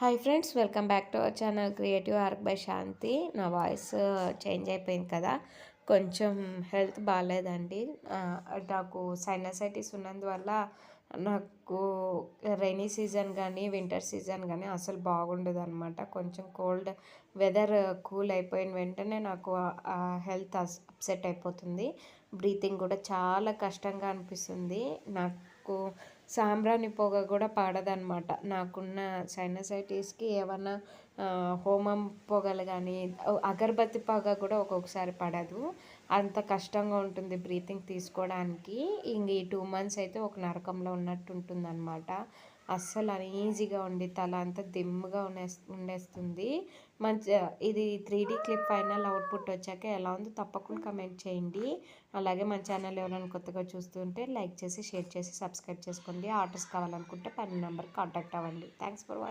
Hi friends, welcome back to our channel creative arc by Shanti. నా voice change అయిపోయింది కదా, కొంచెం హెల్త్ బాగాలేదండి. నాకు సైనసైటిస్ ఉన్నందువల్ల నాకు రైనీ సీజన్ కానీ వింటర్ సీజన్ కానీ అసలు బాగుండదు అనమాట. కొంచెం కోల్డ్ వెదర్ కూల్ అయిపోయిన వెంటనే నాకు హెల్త్ అప్సెట్ అయిపోతుంది. బ్రీతింగ్ కూడా చాలా కష్టంగా అనిపిస్తుంది. నాకు సాంబ్రాణి పొగ కూడా పడదనమాట. నాకున్న సైనసైటిస్కి ఏమన్నా హోమం పొగలు కానీ అగరబత్తి పొగ కూడా ఒక్కొక్కసారి పడదు. అంత కష్టంగా ఉంటుంది బ్రీతింగ్ తీసుకోవడానికి. ఇంక ఈ 2 months అయితే ఒక నరకంలో ఉన్నట్టు ఉంటుంది అనమాట. అస్సలు అనీజీగా ఉండి తల అంతా దిమ్ముగా ఉండేస్తుంది. మంచి ఇది 3D క్లిప్ ఫైనల్ అవుట్పుట్ వచ్చాక ఎలా ఉందో తప్పకుండా కమెంట్ చేయండి. అలాగే మన ఛానల్ ఎవరైనా కొత్తగా చూస్తుంటే లైక్ చేసి, షేర్ చేసి, సబ్స్క్రైబ్ చేసుకోండి. ఆర్డర్స్ కావాలనుకుంటే పైన నెంబర్కి కాంటాక్ట్ అవ్వండి. Thanks for watching.